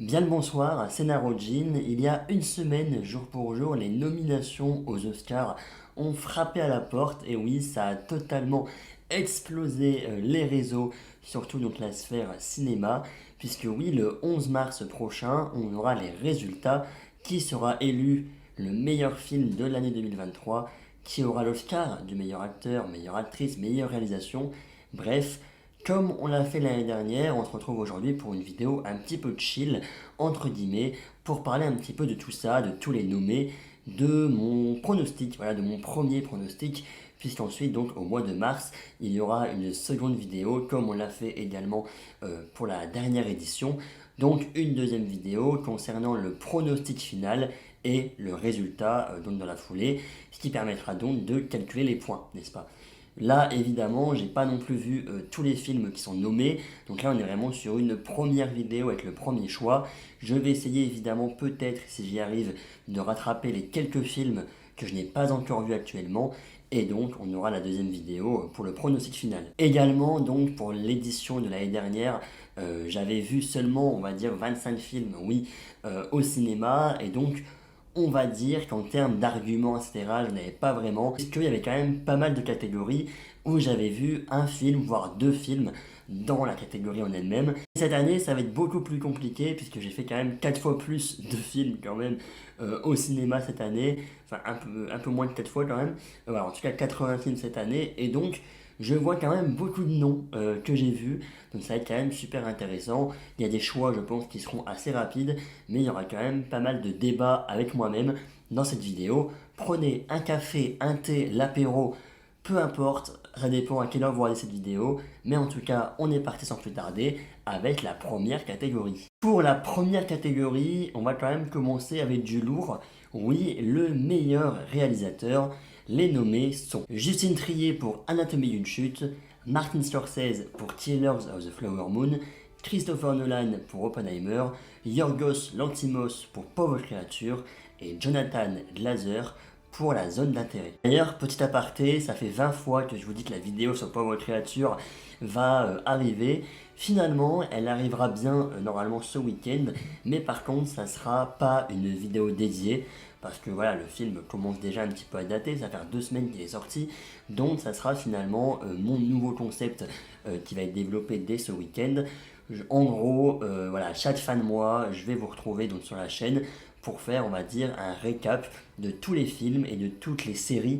Bien le bonsoir, c'est Narojin. Il y a une semaine, jour pour jour, les nominations aux Oscars ont frappé à la porte. Et oui, ça a totalement explosé les réseaux, surtout donc la sphère cinéma, puisque oui, le 11 mars prochain, on aura les résultats. Qui sera élu le meilleur film de l'année 2023? Qui aura l'Oscar du meilleur acteur, meilleure actrice, meilleure réalisation? Bref, comme on l'a fait l'année dernière, on se retrouve aujourd'hui pour une vidéo un petit peu chill, entre guillemets, pour parler un petit peu de tout ça, de tous les nommés, de mon pronostic, voilà, de mon premier pronostic, puisqu'ensuite, donc au mois de mars, il y aura une seconde vidéo, comme on l'a fait également pour la dernière édition, donc une deuxième vidéo concernant le pronostic final et le résultat donc dans la foulée, ce qui permettra donc de calculer les points, n'est-ce pas? Là, évidemment, j'ai pas non plus vu tous les films qui sont nommés. Donc là, on est vraiment sur une première vidéo avec le premier choix. Je vais essayer, évidemment, peut-être, si j'y arrive, de rattraper les quelques films que je n'ai pas encore vus actuellement. Et donc, on aura la deuxième vidéo pour le pronostic final. Également, donc, pour l'édition de l'année dernière, j'avais vu seulement, on va dire, 25 films, oui, au cinéma. Et donc, on va dire qu'en termes d'arguments, etc., je n'avais pas vraiment, parce qu'il y avait quand même pas mal de catégories où j'avais vu un film, voire deux films dans la catégorie en elle-même. Cette année, ça va être beaucoup plus compliqué, puisque j'ai fait quand même 4 fois plus de films quand même au cinéma cette année, enfin un peu moins de 4 fois quand même, voilà, en tout cas 80 films cette année, et donc je vois quand même beaucoup de noms que j'ai vus, donc ça va être quand même super intéressant. Il y a des choix, je pense, qui seront assez rapides, mais il y aura quand même pas mal de débats avec moi-même dans cette vidéo. Prenez un café, un thé, l'apéro, peu importe, ça dépend à quelle heure vous regardez cette vidéo, mais en tout cas, on est parti sans plus tarder avec la première catégorie. Pour la première catégorie, on va quand même commencer avec du lourd. Oui, le meilleur réalisateur. Les nommés sont Justine Triet pour Anatomie d'une chute, Martin Scorsese pour Killers of the Flower Moon, Christopher Nolan pour Oppenheimer, Yorgos Lanthimos pour Pauvre créature et Jonathan Glazer pour La zone d'intérêt. D'ailleurs, petit aparté, ça fait 20 fois que je vous dis que la vidéo sur Pauvre créature va arriver. Finalement, elle arrivera bien normalement ce week-end, mais par contre, ça sera pas une vidéo dédiée parce que voilà, le film commence déjà un petit peu à dater, ça va faire 2 semaines qu'il est sorti, donc ça sera finalement mon nouveau concept qui va être développé dès ce week-end. En gros, voilà, chaque fin de mois, je vais vous retrouver donc sur la chaîne pour faire, on va dire, un récap de tous les films et de toutes les séries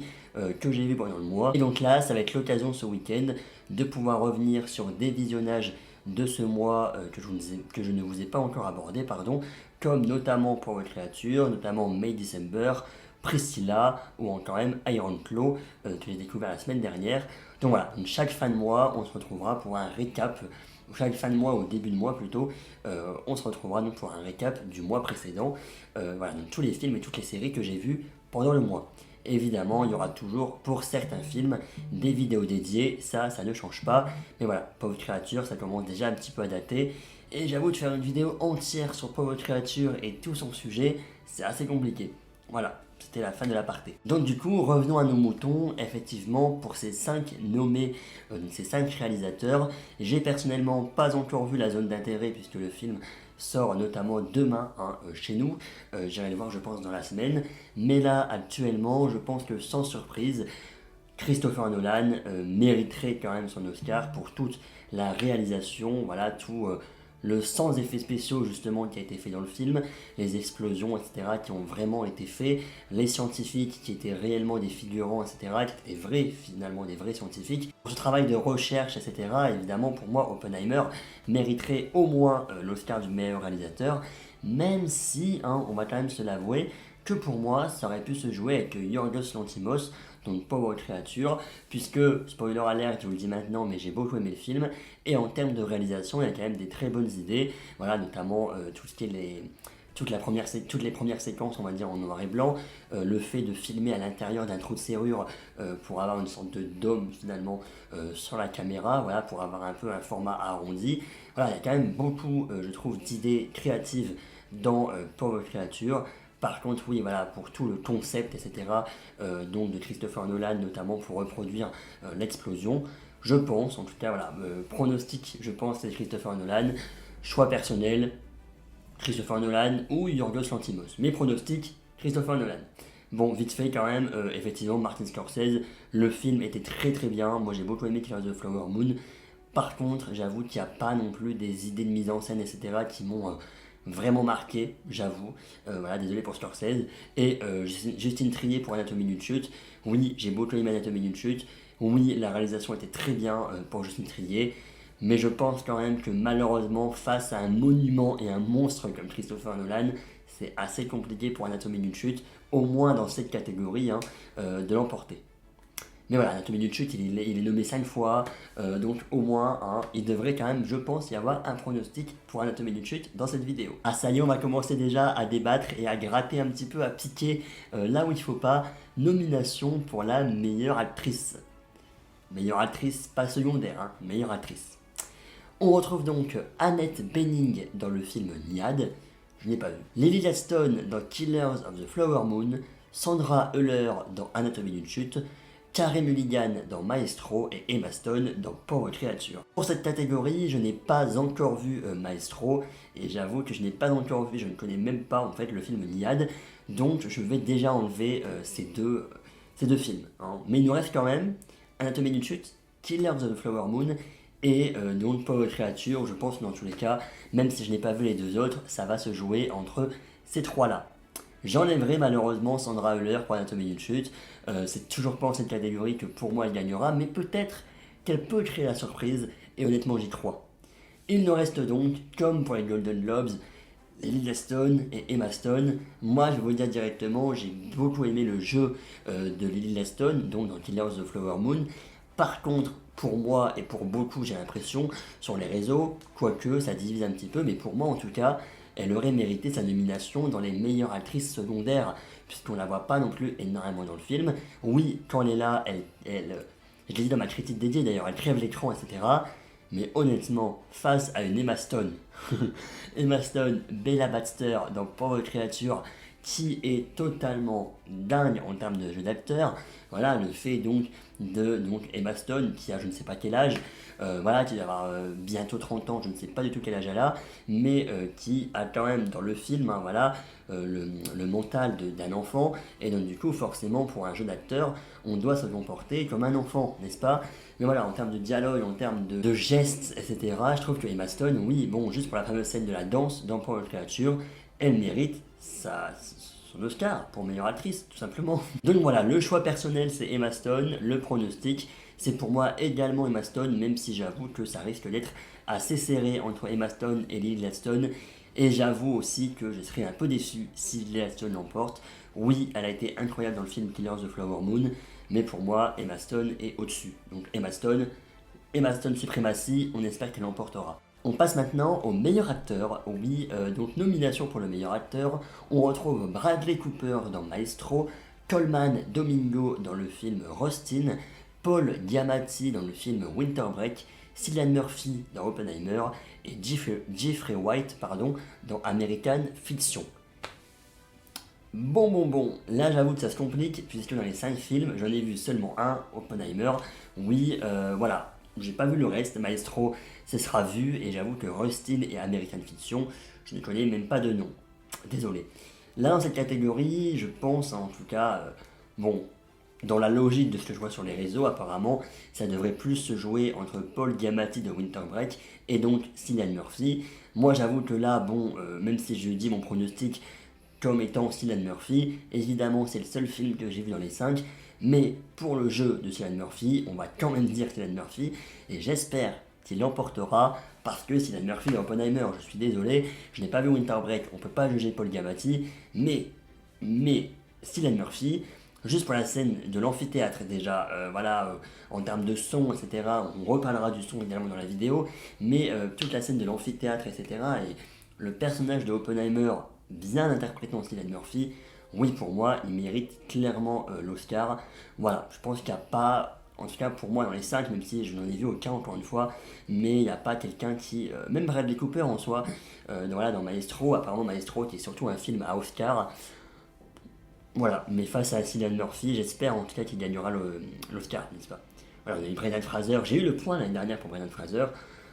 que j'ai vues pendant le mois. Et donc là, ça va être l'occasion ce week-end de pouvoir revenir sur des visionnages de ce mois que je ne vous ai pas encore abordé, pardon, comme notamment Pour votre créature, notamment May December, Priscilla ou encore même Iron Claw que j'ai découvert la semaine dernière. Donc voilà, donc chaque fin de mois, on se retrouvera pour un récap, ou chaque fin de mois, au début de mois plutôt, on se retrouvera donc pour un récap du mois précédent. Voilà, donc tous les films et toutes les séries que j'ai vues pendant le mois. Évidemment, il y aura toujours pour certains films des vidéos dédiées, ça ne change pas. Mais voilà, Pauvre créature, ça commence déjà un petit peu à dater. Et j'avoue de faire une vidéo entière sur Pauvre créature et tout son sujet, c'est assez compliqué. Voilà, c'était la fin de l'aparté. Donc du coup, revenons à nos moutons. Effectivement, pour ces 5 nommés, ces 5 réalisateurs, j'ai personnellement pas encore vu La zone d'intérêt puisque le film sort notamment demain chez nous. J'irai le voir je pense dans la semaine. Mais là, actuellement, je pense que sans surprise, Christopher Nolan mériterait quand même son Oscar pour toute la réalisation, voilà, tout le sans effets spéciaux justement qui a été fait dans le film, les explosions, etc., qui ont vraiment été faits, les scientifiques qui étaient réellement des figurants, etc., qui étaient vrais, finalement des vrais scientifiques. Pour ce travail de recherche, etc., évidemment, pour moi, Oppenheimer mériterait au moins l'Oscar du meilleur réalisateur, même si, hein, on va quand même se l'avouer, que pour moi, ça aurait pu se jouer avec Yorgos Lanthimos, donc Pauvre créature, puisque, spoiler alert, je vous le dis maintenant, mais j'ai beaucoup aimé le film, et en termes de réalisation, il y a quand même des très bonnes idées, voilà, notamment tout ce qui est toutes les premières séquences, on va dire, en noir et blanc, le fait de filmer à l'intérieur d'un trou de serrure pour avoir une sorte de dôme, finalement, sur la caméra, voilà, pour avoir un peu un format arrondi. Voilà, il y a quand même beaucoup, je trouve, d'idées créatives dans Pauvre créature. Par contre, oui, voilà, pour tout le concept, etc., donc de Christopher Nolan, notamment pour reproduire l'explosion, je pense, en tout cas, voilà, pronostic, je pense, c'est Christopher Nolan. Choix personnel, Christopher Nolan ou Yorgos Lanthimos. Mes pronostics, Christopher Nolan. Bon, vite fait quand même, effectivement, Martin Scorsese, le film était très très bien. Moi j'ai beaucoup aimé Killers of the Flower Moon. Par contre, j'avoue qu'il n'y a pas non plus des idées de mise en scène, etc., qui m'ont vraiment marqué, j'avoue. Voilà, désolé pour Scorsese. Et Justine Triet pour Anatomie d'une chute. Oui, j'ai beaucoup aimé Anatomie d'une chute. Oui, la réalisation était très bien pour Justine Triet. Mais je pense quand même que malheureusement, face à un monument et un monstre comme Christopher Nolan, c'est assez compliqué pour Anatomie d'une chute, au moins dans cette catégorie, de l'emporter. Mais voilà, Anatomie d'une chute, il est nommé 5 fois, donc au moins, il devrait quand même, je pense, y avoir un pronostic pour Anatomie d'une chute dans cette vidéo. Ah ça y est, on va commencer déjà à débattre et à gratter un petit peu, à piquer là où il faut pas. Nomination pour la meilleure actrice. Meilleure actrice, pas secondaire, meilleure actrice. On retrouve donc Annette Bening dans le film Niad, je n'ai pas vu. Lily Gladstone dans Killers of the Flower Moon, Sandra Hüller dans Anatomie d'une chute, Carey Mulligan dans Maestro et Emma Stone dans Pauvre créature. Pour cette catégorie, je n'ai pas encore vu Maestro et j'avoue que je n'ai pas encore vu, je ne connais même pas en fait le film Niad, donc je vais déjà enlever ces deux films. Mais il nous reste quand même Anatomie d'une chute, Killers of the Flower Moon et donc Pauvre créature. Je pense que dans tous les cas, même si je n'ai pas vu les deux autres, ça va se jouer entre ces trois-là. J'enlèverai malheureusement Sandra Hüller pour Anatomie d'une chute. C'est toujours pas en cette catégorie que pour moi elle gagnera, mais peut-être qu'elle peut créer la surprise, et honnêtement j'y crois. Il nous reste donc, comme pour les Golden Globes, Lily Gladstone et Emma Stone. Moi je vais vous le dire directement, j'ai beaucoup aimé le jeu de Lily Gladstone, donc dans Killers of the Flower Moon. Par contre, pour moi et pour beaucoup, j'ai l'impression, sur les réseaux, quoique ça divise un petit peu, mais pour moi en tout cas, elle aurait mérité sa nomination dans les meilleures actrices secondaires, puisqu'on la voit pas non plus énormément dans le film. Oui, quand elle est là, je l'ai dit dans ma critique dédiée d'ailleurs, elle crève l'écran, etc. Mais honnêtement, face à une Emma Stone, Emma Stone, Bella Baxter dans Pauvre créature, qui est totalement dingue en termes de jeu d'acteur. Voilà, le fait donc de Emma Stone, qui a je ne sais pas quel âge, voilà, qui va avoir bientôt 30 ans, je ne sais pas du tout quel âge elle a, mais qui a quand même dans le film, voilà, le mental d'un enfant, et donc du coup, forcément, pour un jeu d'acteur, on doit se comporter comme un enfant, n'est-ce pas? Mais voilà, en termes de dialogue, en termes de gestes, etc., je trouve que Emma Stone, oui, bon, juste pour la fameuse scène de la danse dans Pauvre créature, elle mérite son Oscar pour meilleure actrice, tout simplement. Donc voilà, le choix personnel c'est Emma Stone, le pronostic c'est pour moi également Emma Stone, même si j'avoue que ça risque d'être assez serré entre Emma Stone et Lily Gladstone. Et j'avoue aussi que je serais un peu déçu si Lily Gladstone l'emporte. Oui, elle a été incroyable dans le film Killers of the Flower Moon, mais pour moi, Emma Stone est au-dessus. Donc Emma Stone suprématie, on espère qu'elle l'emportera. On passe maintenant au meilleur acteur. Oui, donc nomination pour le meilleur acteur. On retrouve Bradley Cooper dans Maestro, Colman Domingo dans le film Rustin, Paul Giamatti dans le film Winter Break, Cillian Murphy dans Oppenheimer et Jeffrey White dans American Fiction. Bon, là j'avoue que ça se complique, puisque dans les 5 films, j'en ai vu seulement un, Oppenheimer. Oui, voilà, j'ai pas vu le reste, Maestro, ce sera vu, et j'avoue que Rustin et American Fiction, je ne connais même pas de nom. Désolé. Là, dans cette catégorie, je pense, en tout cas, bon, dans la logique de ce que je vois sur les réseaux, apparemment, ça devrait plus se jouer entre Paul Giamatti de Winter Break et donc Cillian Murphy. Moi, j'avoue que là, bon, même si je dis mon pronostic comme étant Cillian Murphy, évidemment, c'est le seul film que j'ai vu dans les 5, mais pour le jeu de Cillian Murphy, on va quand même dire Cillian Murphy, et j'espère qu'il l'emportera, parce que Cillian Murphy est Oppenheimer, je suis désolé, je n'ai pas vu Winter Break, on peut pas juger Paul Giamatti, mais Cillian Murphy, juste pour la scène de l'amphithéâtre déjà, voilà, en termes de son, etc., on reparlera du son également dans la vidéo, mais toute la scène de l'amphithéâtre, etc., et le personnage de Oppenheimer, bien interprété en Cillian Murphy, oui, pour moi, il mérite clairement l'Oscar. Voilà, je pense qu'il n'y a pas, en tout cas pour moi dans les 5, même si je n'en ai vu aucun encore une fois, mais il n'y a pas quelqu'un qui, même Bradley Cooper en soi, dans Maestro, apparemment Maestro qui est surtout un film à Oscar. Voilà, mais face à Cillian Murphy, j'espère en tout cas qu'il gagnera l'Oscar, n'est-ce pas? Voilà, on a eu Brendan Fraser, j'ai eu le point l'année dernière pour Brendan Fraser,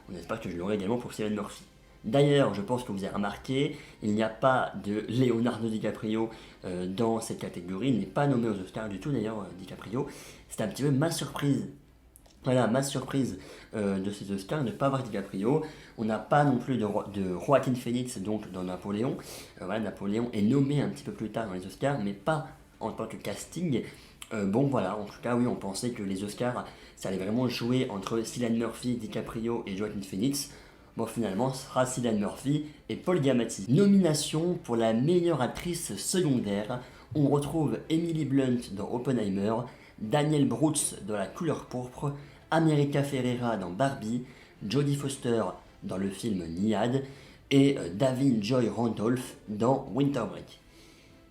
on espère que je l'aurai également pour Cillian Murphy. D'ailleurs, je pense que vous avez remarqué, il n'y a pas de Leonardo DiCaprio dans cette catégorie, il n'est pas nommé aux Oscars du tout d'ailleurs, DiCaprio. C'est un petit peu ma surprise. Voilà, ma surprise de ces Oscars, ne pas avoir DiCaprio. On n'a pas non plus de Joaquin Phoenix donc dans Napoléon. Voilà, Napoléon est nommé un petit peu plus tard dans les Oscars, mais pas en tant que casting. Bon voilà, en tout cas oui, on pensait que les Oscars, ça allait vraiment jouer entre Cillian Murphy, DiCaprio et Joaquin Phoenix. Bon finalement, ce sera Cillian Murphy et Paul Giamatti. Nomination pour la meilleure actrice secondaire, on retrouve Emily Blunt dans Oppenheimer, Danielle Brooks dans La couleur pourpre, America Ferrera dans Barbie, Jodie Foster dans le film Nyad et Davin Joy Randolph dans Winter Break.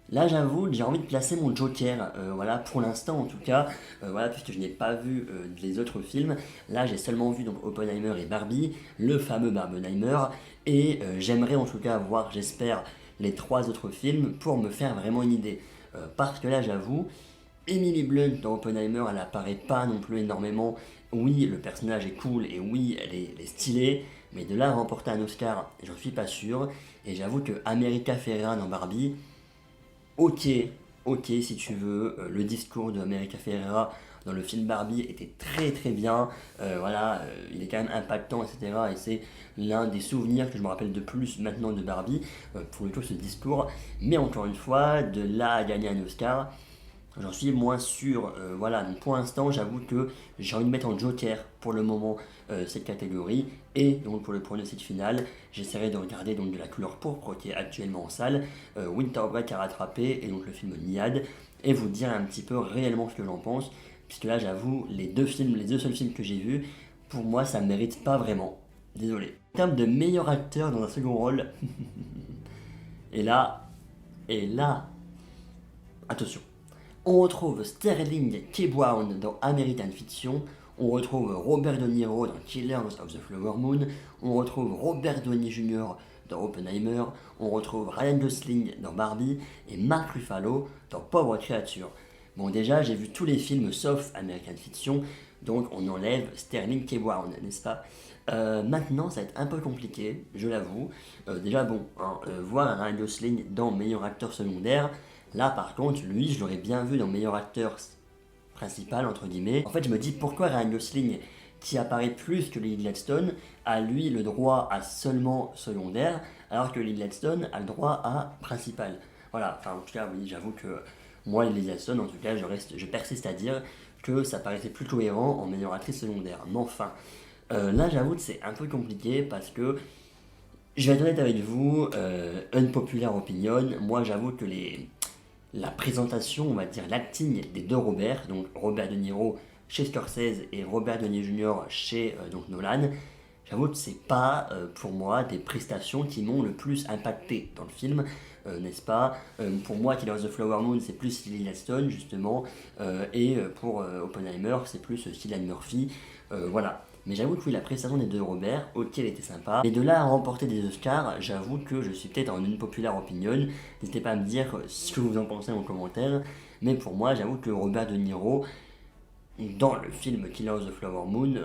Là, j'avoue, j'ai envie de placer mon Joker, voilà, pour l'instant en tout cas, voilà, puisque je n'ai pas vu les autres films. Là, j'ai seulement vu donc Oppenheimer et Barbie, le fameux Barbenheimer, et j'aimerais en tout cas voir, j'espère, les 3 autres films pour me faire vraiment une idée. Parce que là, j'avoue, Emily Blunt dans Oppenheimer, elle apparaît pas non plus énormément. Oui, le personnage est cool et oui, elle est stylée, mais de là à remporter un Oscar, j'en suis pas sûr. Et j'avoue que America Ferrera dans Barbie, ok, ok si tu veux, le discours de America Ferrera dans le film Barbie était très très bien, voilà, il est quand même impactant, etc. Et c'est l'un des souvenirs que je me rappelle de plus maintenant de Barbie, pour le coup ce discours. Mais encore une fois, de là à gagner un Oscar, j'en suis moins sûr. Voilà, donc pour l'instant, j'avoue que j'ai envie de mettre en joker pour le moment cette catégorie. Et donc pour le pronostic final, j'essaierai de regarder donc de La couleur pourpre qui est actuellement en salle, Winter Break à rattraper et donc le film Niad, et vous dire un petit peu réellement ce que j'en pense. Puisque là, j'avoue, les deux seuls films que j'ai vus, pour moi, ça ne mérite pas vraiment. Désolé. En termes de meilleur acteur dans un second rôle, et là, et là, attention. On retrouve Sterling K. Brown dans American Fiction, on retrouve Robert De Niro dans Killers of the Flower Moon, on retrouve Robert Downey Jr. dans Oppenheimer, on retrouve Ryan Gosling dans Barbie et Mark Ruffalo dans Pauvre créature. Bon déjà j'ai vu tous les films sauf American Fiction, donc on enlève Sterling K. Brown, n'est-ce pas? Maintenant ça va être un peu compliqué, je l'avoue. Déjà bon, hein, voir Ryan Gosling dans meilleur acteur secondaire, là par contre lui je l'aurais bien vu dans meilleur acteur principal entre guillemets. En fait je me dis pourquoi Ryan Gosling qui apparaît plus que Lily Gladstone a lui le droit à seulement secondaire alors que Lily Gladstone a le droit à principal. Voilà, enfin en tout cas oui j'avoue que moi Lily Gladstone en tout cas je persiste à dire que ça paraissait plus cohérent en meilleure actrice secondaire. Mais enfin, là j'avoue que c'est un peu compliqué parce que je vais être honnête avec vous, unpopular opinion, moi j'avoue que la présentation, on va dire l'acting des deux Robert, donc Robert De Niro chez Scorsese et Robert Downey Jr. chez donc Nolan, j'avoue que c'est pas pour moi des prestations qui m'ont le plus impacté dans le film, n'est-ce pas? Pour moi, Killers of the Flower Moon, c'est plus Lily Gladstone justement, et pour Oppenheimer, c'est plus Cillian Murphy, voilà. Mais j'avoue que oui, la prestation des deux Robert, ok, elle était sympa. Et de là à remporter des Oscars, j'avoue que je suis peut-être en une populaire opinion. N'hésitez pas à me dire ce que vous en pensez en commentaire. Mais pour moi, j'avoue que Robert De Niro, dans le film Killers of the Flower Moon,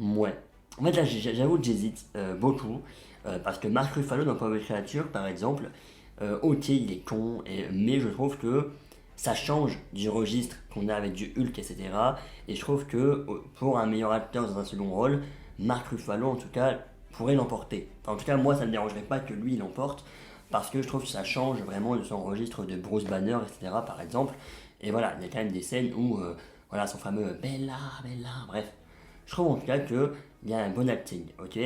ouais. En fait, là, j'avoue que j'hésite beaucoup. Parce que Mark Ruffalo dans Pauvre créature, par exemple, ok, il est con, mais je trouve que ça change du registre qu'on a avec du Hulk, etc. Et je trouve que pour un meilleur acteur dans un second rôle, Mark Ruffalo, en tout cas, pourrait l'emporter. Enfin, en tout cas, moi, ça ne me dérangerait pas que lui l'emporte, parce que je trouve que ça change vraiment de son registre de Bruce Banner, etc. par exemple. Et voilà, il y a quand même des scènes où, voilà, son fameux Bella, Bella, bref. Je trouve en tout cas qu'il y a un bon acting, ok?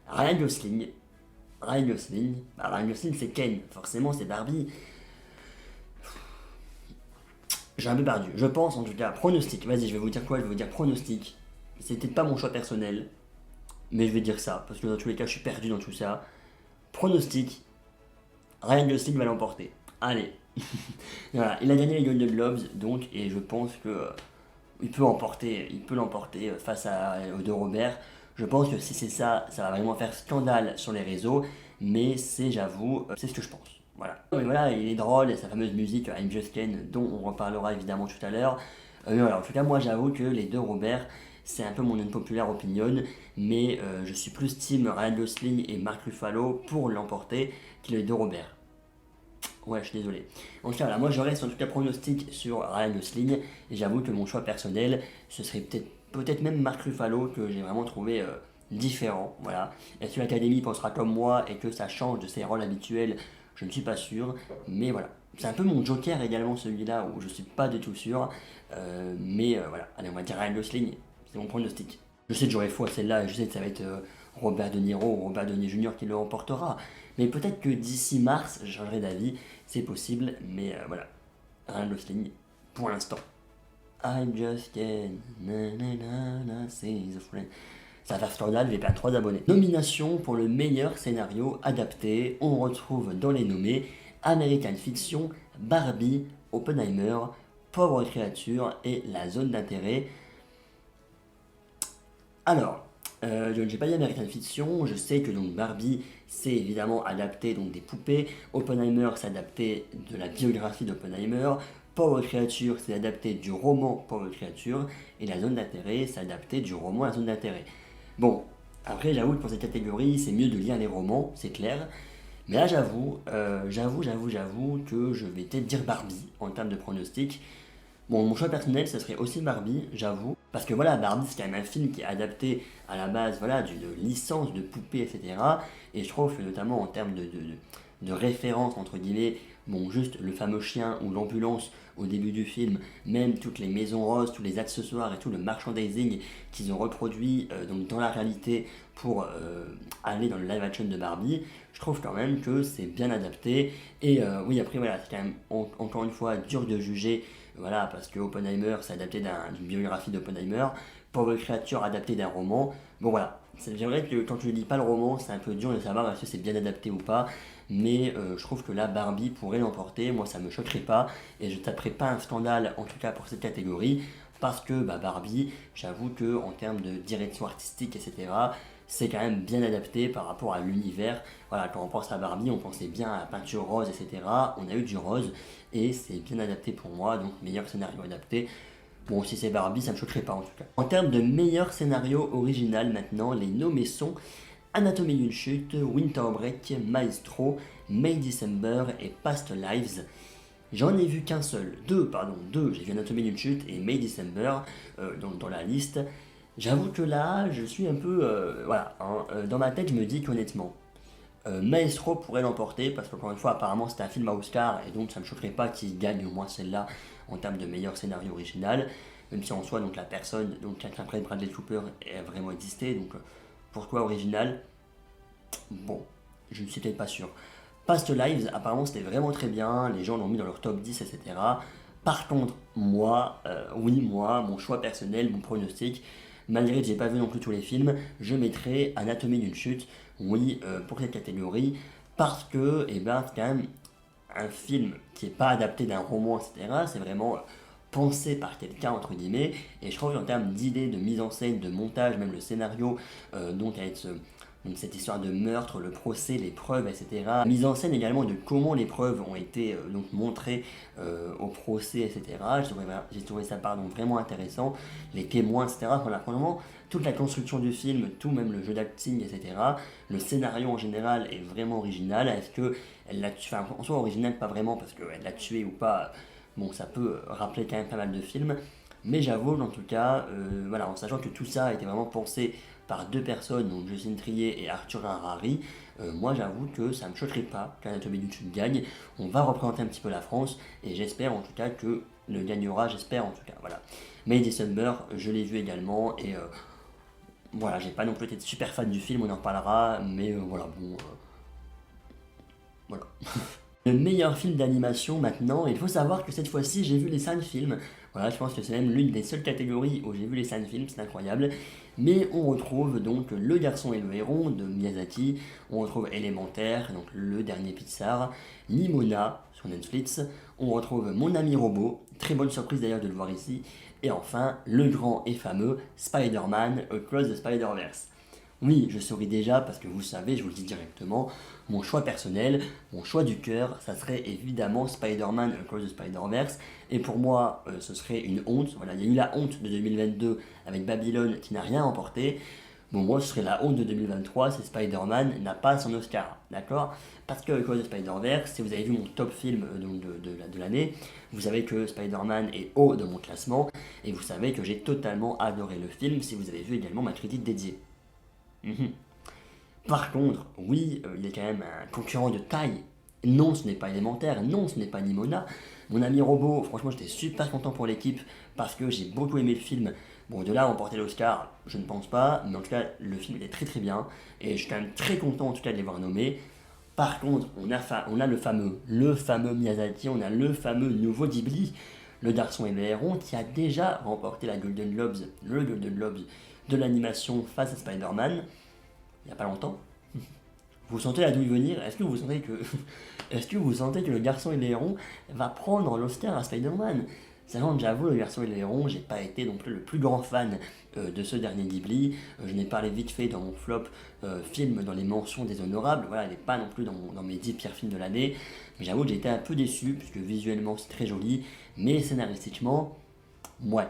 Ryan Gosling, Ryan Gosling c'est Ken, forcément c'est Barbie. J'ai un peu perdu, je pense en tout cas, pronostic, vas-y je vais vous dire quoi, je vais vous dire pronostic. C'est peut-être pas mon choix personnel, mais je vais dire ça, parce que dans tous les cas je suis perdu dans tout ça. Pronostic, Ryan Gosling va l'emporter. Allez. Voilà, il a gagné les Golden Globes, donc, et je pense que il peut l'emporter face aux deux Robert. Je pense que si c'est ça, ça va vraiment faire scandale sur les réseaux, mais j'avoue, c'est ce que je pense. Voilà. Mais voilà, il est drôle, il y a sa fameuse musique I'm Just Ken, dont on reparlera évidemment tout à l'heure. Mais voilà, en tout cas, moi j'avoue que les deux Robert, c'est un peu mon unpopular opinion, mais je suis plus team Ryan Gosling et Mark Ruffalo pour l'emporter que les deux Robert. Ouais, je suis désolé. En tout cas, voilà, moi je reste en tout cas pronostic sur Ryan Gosling, et j'avoue que mon choix personnel, ce serait peut-être même Mark Ruffalo que j'ai vraiment trouvé différent. Voilà. Est-ce que l'Académie pensera comme moi et que ça change de ses rôles habituels? Je ne suis pas sûr, mais voilà. C'est un peu mon joker également celui-là où je suis pas du tout sûr, mais voilà. Allez, on va dire Ryan Gosling, c'est mon pronostic. Je sais que j'aurai faux à celle-là, je sais que ça va être Robert De Niro ou Robert Downey Jr. qui le remportera. Mais peut-être que d'ici mars, je changerai d'avis, c'est possible, mais voilà. Ryan Gosling, pour l'instant. I just can't, na na na na, say the friend. Ça va faire scandale, je vais perdre 3 abonnés. Nomination pour le meilleur scénario adapté, on retrouve dans les nommés American Fiction, Barbie, Oppenheimer, Pauvre créature et La zone d'intérêt. Alors, je n'ai pas dit American Fiction, je sais que donc Barbie c'est évidemment adapté donc des poupées, Oppenheimer c'est adapté de la biographie d'Oppenheimer, Pauvre créature c'est adapté du roman Pauvre créature, et La zone d'intérêt c'est adapté du roman La zone d'intérêt. Bon, après j'avoue que pour cette catégorie c'est mieux de lire les romans, c'est clair, mais là j'avoue que je vais peut-être dire Barbie en termes de pronostic. Bon, mon choix personnel, ça serait aussi Barbie, j'avoue. Parce que voilà, Barbie, c'est quand même un film qui est adapté à la base voilà, d'une licence de poupée, etc. Et je trouve que notamment en termes de référence, entre guillemets, bon, juste le fameux chien ou l'ambulance au début du film, même toutes les maisons roses, tous les accessoires et tout le merchandising qu'ils ont reproduit donc dans la réalité pour aller dans le live action de Barbie, je trouve quand même que c'est bien adapté. Et oui, après, voilà, c'est quand même encore une fois dur de juger. Voilà, parce que Oppenheimer, c'est adapté d'une biographie d'Oppenheimer. Pauvre créature, adapté d'un roman. Bon voilà, c'est vrai que quand tu ne lis pas le roman, c'est un peu dur de savoir si c'est bien adapté ou pas. Mais je trouve que là, Barbie pourrait l'emporter. Moi, ça me choquerait pas. Et je taperais pas un scandale, en tout cas pour cette catégorie. Parce que Barbie, j'avoue que en termes de direction artistique, etc., c'est quand même bien adapté par rapport à l'univers. Voilà, quand on pense à Barbie, on pensait bien à la peinture rose, etc. On a eu du rose et c'est bien adapté pour moi, donc meilleur scénario adapté. Bon, si c'est Barbie, ça ne me choquerait pas en tout cas. En termes de meilleur scénario original maintenant, les nommés sont Anatomie d'une chute, Winter Break, Maestro, May December et Past Lives. J'en ai vu qu'un seul, deux, j'ai vu Anatomie d'une chute et May December dans la liste. J'avoue que là, je suis un peu. Voilà, hein, dans ma tête, je me dis qu'honnêtement, Maestro pourrait l'emporter parce qu'encore une fois, apparemment, c'était un film à Oscar et donc ça ne me choquerait pas qu'il gagne au moins celle-là en termes de meilleur scénario original. Même si en soi, donc la personne donc, qui interprète Bradley Cooper a vraiment existé. Donc pourquoi original? Bon, je ne suis peut-être pas sûr. Past Lives, apparemment, c'était vraiment très bien. Les gens l'ont mis dans leur top 10, etc. Par contre, moi, mon choix personnel, mon pronostic, malgré que j'ai pas vu non plus tous les films, je mettrai Anatomie d'une chute, oui, pour cette catégorie, parce que, eh ben, c'est quand même un film qui n'est pas adapté d'un roman, etc. C'est vraiment pensé par quelqu'un, entre guillemets, et je trouve qu'en termes d'idées, de mise en scène, de montage, même le scénario, donc avec donc cette histoire de meurtre, le procès, les preuves, etc. Mise en scène également de comment les preuves ont été donc montrées au procès, etc. J'ai trouvé ça vraiment intéressant. Les témoins, etc. Voilà, vraiment, toute la construction du film, tout même le jeu d'acting, etc. Le scénario en général est vraiment original. Est-ce que elle l'a tué, enfin, en soi original pas vraiment parce qu'elle l'a tué ou pas, bon ça peut rappeler quand même pas mal de films. Mais j'avoue en tout cas, voilà, en sachant que tout ça a été vraiment pensé par deux personnes, donc Justine Trier et Arthur Harari, moi j'avoue que ça ne me choquerait pas qu'Anatomie d'une chute gagne. On va représenter un petit peu la France et j'espère en tout cas que le gagnera, j'espère en tout cas. Voilà. May December, je l'ai vu également et voilà, j'ai pas non plus été super fan du film, on en reparlera, mais voilà, bon, voilà. Le meilleur film d'animation maintenant, il faut savoir que cette fois-ci j'ai vu les 5 films. Voilà, je pense que c'est même l'une des seules catégories où j'ai vu les 5 films, c'est incroyable. Mais on retrouve donc Le Garçon et le Héron de Miyazaki, on retrouve Élémentaire, donc le dernier Pixar, Nimona sur Netflix, on retrouve Mon ami robot, très bonne surprise d'ailleurs de le voir ici, et enfin le grand et fameux Spider-Man Across the Spider-Verse. Oui, je souris déjà parce que vous savez, je vous le dis directement, mon choix personnel, mon choix du cœur, ça serait évidemment Spider-Man Across the Spider-Verse. Et pour moi, ce serait une honte. Voilà, il y a eu la honte de 2022 avec Babylone qui n'a rien emporté. Bon, moi, ce serait la honte de 2023 si Spider-Man n'a pas son Oscar, d'accord? Parce que Across the Spider-Verse, si vous avez vu mon top film donc de l'année, vous savez que Spider-Man est haut de mon classement, et vous savez que j'ai totalement adoré le film si vous avez vu également ma critique dédiée. Mhm. Par contre, oui, il est quand même un concurrent de taille. Non, ce n'est pas élémentaire. Non, ce n'est pas Nimona. Mon ami Robot, franchement, j'étais super content pour l'équipe parce que j'ai beaucoup aimé le film. Bon, de là à remporter l'Oscar, je ne pense pas, mais en tout cas, le film était très très bien et je suis quand même très content en tout cas de les voir nommés. Par contre, on a le fameux Miyazaki, on a le fameux nouveau Ghibli, Le Garçon et le Héron, qui a déjà remporté le Golden Globes de l'animation face à Spider-Man il n'y a pas longtemps. Vous sentez la douille venir? Est-ce que vous sentez que est-ce que vous sentez que le garçon et le héron va prendre l'Oscar à Spider-Man? Sachant que j'avoue, le garçon et le héron, j'ai pas été non plus le plus grand fan de ce dernier Ghibli. Je n'ai parlé vite fait dans mon flop film dans les mentions déshonorables. Voilà, il n'est pas non plus dans mes 10 pires films de l'année. Mais j'avoue que j'ai été un peu déçu, puisque visuellement c'est très joli, mais scénaristiquement, ouais.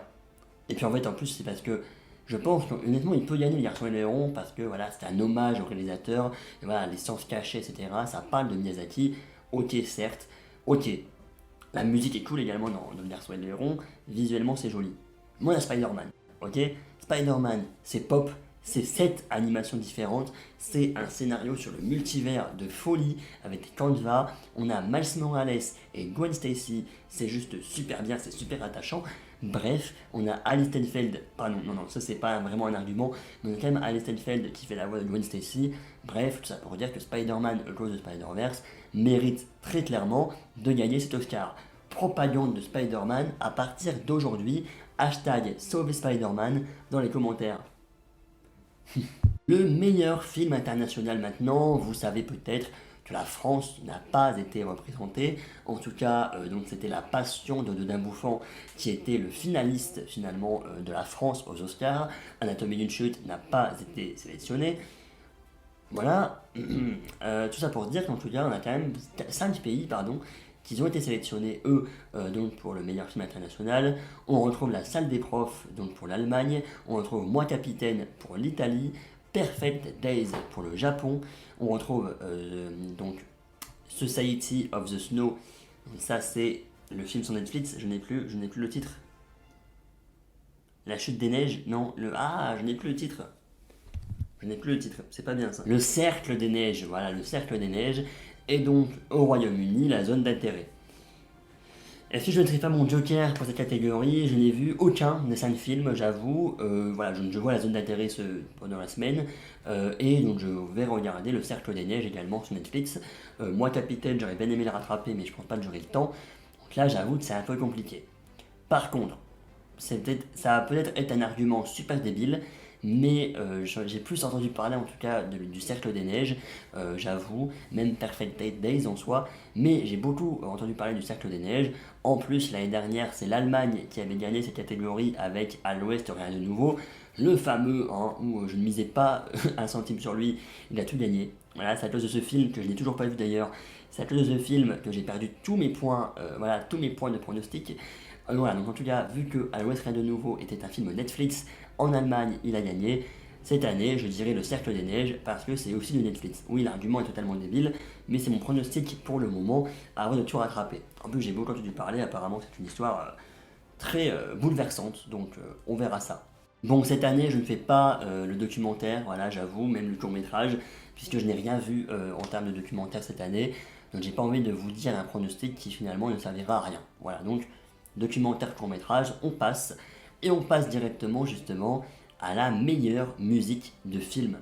Et puis en fait, en plus, c'est parce que je pense qu'honnêtement, il peut gagner le garçon et le héron parce que voilà, c'est un hommage au réalisateur, et voilà, les sens cachés, etc. Ça parle de Miyazaki, ok, certes, ok. La musique est cool également dans le garçon et le héron, visuellement c'est joli. Moi, la Spider-Man, ok? Spider-Man, c'est pop, c'est 7 animations différentes, c'est un scénario sur le multivers de folie avec Canva, on a Miles Morales et Gwen Stacy, c'est juste super bien, c'est super attachant. Bref, on a Alice Stenfeld, pardon, non, ça c'est pas vraiment un argument, mais on a quand même Alice Stenfeld qui fait la voix de Gwen Stacy. Bref, tout ça pour dire que Spider-Man Across the Spider-Verse mérite très clairement de gagner cet Oscar. Propagande de Spider-Man à partir d'aujourd'hui, hashtag Sauver Spider-Man dans les commentaires. Le meilleur film international maintenant, vous savez peut-être que la France n'a pas été représentée. En tout cas, donc c'était La Passion de Dodin Bouffant qui était le finaliste finalement de la France aux Oscars. Anatomie d'une chute n'a pas été sélectionné. Voilà, tout ça pour dire qu'en tout cas, on a quand même 5 pays, pardon, qui ont été sélectionnés, eux, donc pour le meilleur film international. On retrouve La Salle des Profs, donc pour l'Allemagne. On retrouve Moi Capitaine pour l'Italie. Perfect Days pour le Japon. On retrouve donc Society of the Snow. Ça, c'est le film sur Netflix. Je n'ai plus le titre. La chute des neiges. Non, je n'ai plus le titre. Je n'ai plus le titre, c'est pas bien ça. Le cercle des neiges, voilà, le cercle des neiges, est donc au Royaume-Uni la zone d'intérêt. Et si je ne serais pas mon joker pour cette catégorie, je n'ai vu aucun des 5 films, j'avoue. Voilà, je vois la zone d'intérêt pendant la semaine. Et donc je vais regarder Le Cercle des Neiges également sur Netflix. Moi, Capitaine, j'aurais bien aimé le rattraper, mais je pense pas que j'aurai le temps. Donc là, j'avoue que c'est un peu compliqué. Par contre, ça va peut-être être un argument super débile, mais j'ai plus entendu parler en tout cas du Cercle des Neiges, j'avoue, même Perfect Days en soi, mais j'ai beaucoup entendu parler du Cercle des Neiges. En plus, l'année dernière, c'est l'Allemagne qui avait gagné cette catégorie avec À l'Ouest, rien de nouveau, le fameux, hein, où je ne misais pas un centime sur lui, il a tout gagné. Voilà, c'est à cause de ce film que je n'ai toujours pas vu d'ailleurs. C'est à cause de ce film que j'ai perdu tous mes points, voilà, tous mes points de pronostic. Voilà, donc en tout cas, vu que À l'Ouest rien de nouveau était un film Netflix, en Allemagne il a gagné. Cette année, je dirais Le Cercle des Neiges parce que c'est aussi de Netflix. Oui, l'argument est totalement débile, mais c'est mon pronostic pour le moment avant de tout rattraper. En plus, j'ai beaucoup entendu parler, apparemment c'est une histoire très bouleversante, donc on verra ça. Bon, cette année, je ne fais pas le documentaire, voilà, j'avoue, même le court-métrage, puisque je n'ai rien vu en termes de documentaire cette année. Donc, j'ai pas envie de vous dire un pronostic qui finalement ne servira à rien. Voilà, donc, documentaire court-métrage, on passe. Et on passe directement, justement, à la meilleure musique de film.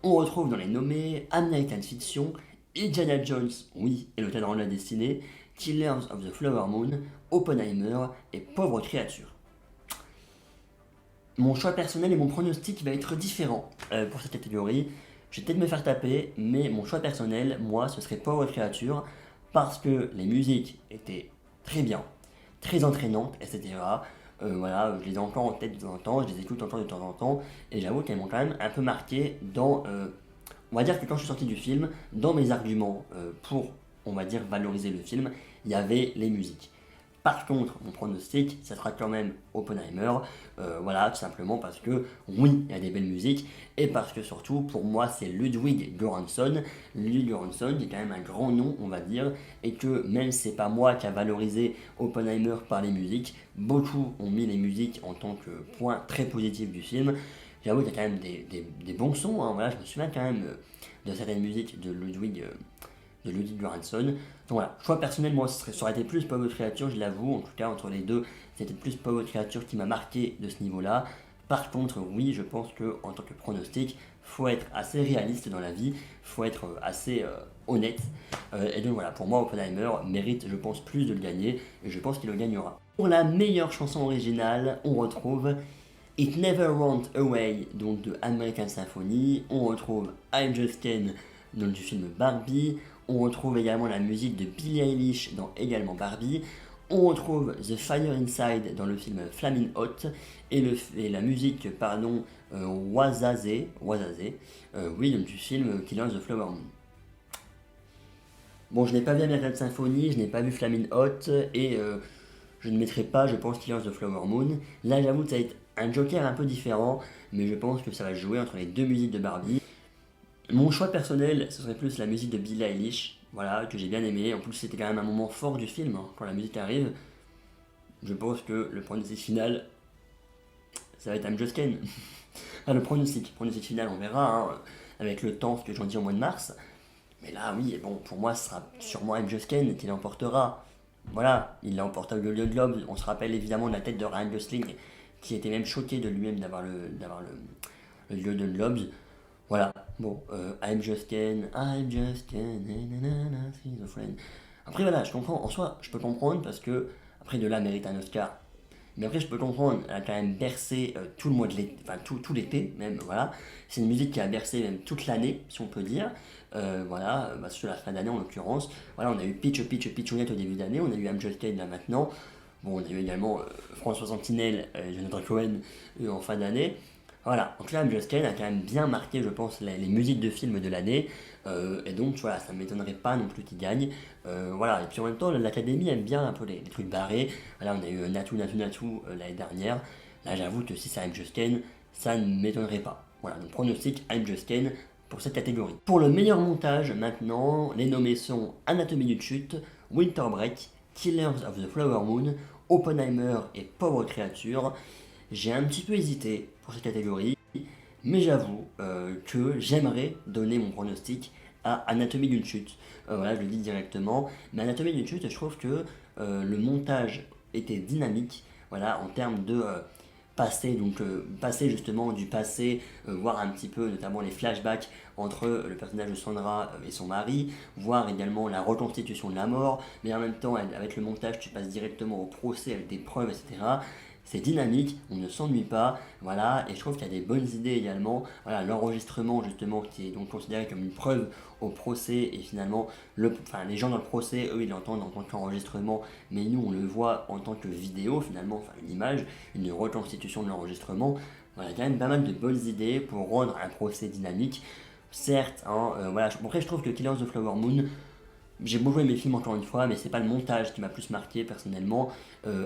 On retrouve dans les nommés American Fiction, Indiana Jones, oui, et le Cadran de la Destinée, Killers of the Flower Moon, Oppenheimer et Pauvre Créature. Mon choix personnel et mon pronostic va être différent pour cette catégorie. Je vais peut-être me faire taper, mais mon choix personnel, moi, ce serait Pauvre Créature, parce que les musiques étaient très bien, très entraînantes, etc. Voilà, je les ai encore en tête de temps en temps, je les écoute encore de temps en temps, et j'avoue qu'elles m'ont quand même un peu marqué dans, on va dire que quand je suis sorti du film, dans mes arguments pour, on va dire, valoriser le film, il y avait les musiques. Par contre, mon pronostic, ça sera quand même Oppenheimer, voilà, tout simplement parce que oui, il y a des belles musiques, et parce que surtout, pour moi, c'est Ludwig Göransson. Ludwig Göransson, qui est quand même un grand nom, on va dire, et que même si c'est pas moi qui a valorisé Oppenheimer par les musiques, beaucoup ont mis les musiques en tant que point très positif du film. J'avoue qu'il y a quand même des bons sons, hein, voilà, je me souviens quand même de certaines musiques de Ludwig Göransson. Donc voilà, choix personnel, moi, ça aurait été plus Pauvre Créature, je l'avoue. En tout cas, entre les deux, c'était plus Pauvre Créature qui m'a marqué de ce niveau-là. Par contre, oui, je pense que en tant que pronostic, faut être assez réaliste dans la vie, faut être assez honnête. Et donc voilà, pour moi, Oppenheimer mérite, je pense, plus de le gagner, et je pense qu'il le gagnera. Pour la meilleure chanson originale, on retrouve It Never Went Away, donc de American Symphony. On retrouve I Just Can, donc du film Barbie. On retrouve également la musique de Billie Eilish dans également Barbie. On retrouve The Fire Inside dans le film Flamin' Hot. Et la musique, pardon, Wazaze, oui, donc du film Killers of the Flower Moon. Bon, je n'ai pas vu American Symphony, je n'ai pas vu Flamin' Hot, et je ne mettrai pas, je pense, Killers of the Flower Moon. Là, j'avoue que ça va être un Joker un peu différent, mais je pense que ça va jouer entre les deux musiques de Barbie. Mon choix personnel, ce serait plus la musique de Billie Eilish, voilà, que j'ai bien aimé. En plus, c'était quand même un moment fort du film, hein, quand la musique arrive. Je pense que le pronostic final, ça va être I'm Just Ken. Enfin, le pronostic final, on verra, hein, avec le temps, ce que j'en dis au mois de mars. Mais là, oui, bon, pour moi, ce sera sûrement I'm Just Ken qui l'emportera. Voilà, il l'a emporté au Golden Globe. On se rappelle évidemment de la tête de Ryan Gosling, qui était même choqué de lui-même d'avoir le Golden Globes. Voilà, bon, I'm just Ken, nanana, schizophrène. Après, voilà, je comprends, en soi, je peux comprendre parce que, après, de là, mérite un Oscar. Mais après, je peux comprendre, elle a quand même bercé tout le mois de l'été, enfin tout l'été, même, voilà. C'est une musique qui a bercé même toute l'année, si on peut dire. Voilà, sur la fin d'année en l'occurrence. Voilà, on a eu Pitchounette au début d'année, on a eu I'm Just Ken là maintenant. Bon, on a eu également François Sentinelle et Jonathan Cohen en fin d'année. Voilà, donc là, I'm Just Ken a quand même bien marqué, je pense, les musiques de films de l'année. Et donc, voilà, ça ne m'étonnerait pas non plus qu'il gagne. Voilà, et puis en même temps, l'Académie aime bien un peu les trucs barrés. Voilà, on a eu Natu l'année dernière. Là, j'avoue que si c'est I'm Just Ken, ça ne m'étonnerait pas. Voilà, donc pronostic I'm Just Ken pour cette catégorie. Pour le meilleur montage, maintenant, les nommés sont Anatomie d'une chute, Winter Break, Killers of the Flower Moon, Oppenheimer et Pauvre Créature. J'ai un petit peu hésité pour cette catégorie, mais j'avoue que j'aimerais donner mon pronostic à Anatomie d'une chute. Voilà, je le dis directement. Mais Anatomie d'une chute, je trouve que le montage était dynamique, voilà, en termes de passer justement du passé, voir un petit peu notamment les flashbacks entre le personnage de Sandra et son mari, voir également la reconstitution de la mort, mais en même temps avec le montage tu passes directement au procès avec des preuves, etc. C'est dynamique, on ne s'ennuie pas, voilà, et je trouve qu'il y a des bonnes idées également. Voilà, l'enregistrement justement qui est donc considéré comme une preuve au procès, et finalement, les gens dans le procès, eux, ils l'entendent en tant qu'enregistrement, mais nous, on le voit en tant que vidéo finalement, enfin une image, une reconstitution de l'enregistrement. Voilà, il y a quand même pas mal de bonnes idées pour rendre un procès dynamique. Certes, hein, voilà, après je trouve que Killers of the Flower Moon, j'ai beaucoup aimé le film encore une fois, mais c'est pas le montage qui m'a plus marqué personnellement.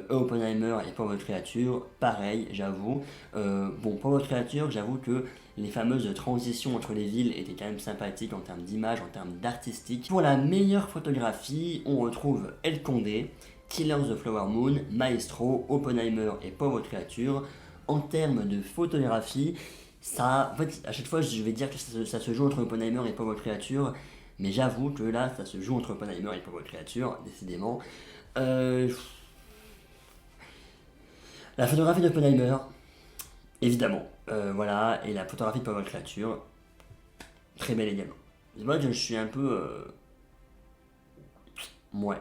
Oppenheimer et Pauvre Créature, pareil, j'avoue. Bon, Pauvre Créature, j'avoue que les fameuses transitions entre les villes étaient quand même sympathiques en termes d'image, en termes d'artistique. Pour la meilleure photographie, on retrouve El Condé, Killers of the Flower Moon, Maestro, Oppenheimer et Pauvre Créature. En termes de photographie, ça, en fait, à chaque fois, je vais dire que ça se joue entre Oppenheimer et Pauvre Créature. Mais j'avoue que là, ça se joue entre Oppenheimer et Pauvre Créature, décidément. Euh, La photographie d'Oppenheimer, évidemment. Voilà, et la photographie de Pauvre Créature, très belle également. Moi, je suis un peu. Ouais.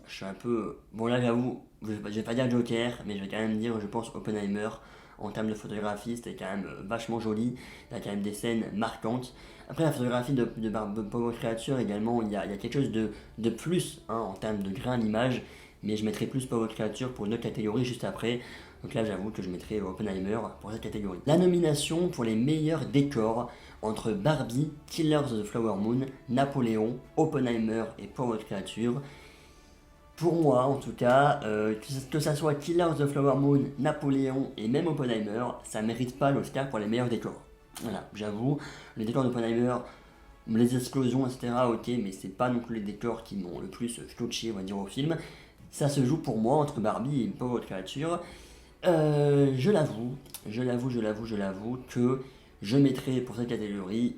Je suis un peu. Bon, là, j'avoue, je vais pas dire Joker, mais je vais quand même dire, je pense, Oppenheimer. En termes de photographie, c'était quand même vachement joli. Il y a quand même des scènes marquantes. Après, la photographie de Pauvre Créature également, il y a quelque chose de plus hein, en termes de grain d'image. mais je mettrai plus Power Creature pour une autre catégorie juste après. Donc là, j'avoue que je mettrai Oppenheimer pour cette catégorie. La nomination pour les meilleurs décors entre Barbie, Killers of the Flower Moon, Napoléon, Oppenheimer et Power Creature. Pour moi, en tout cas, que ça soit Killers of the Flower Moon, Napoléon et même Oppenheimer, ça mérite pas l'Oscar pour les meilleurs décors. Voilà, j'avoue, les décors d'Oppenheimer, les explosions, etc., ok, mais c'est pas non plus les décors qui m'ont le plus scotché, on va dire, au film. Ça se joue pour moi entre Barbie et Power Creature. Je l'avoue que je mettrai pour cette catégorie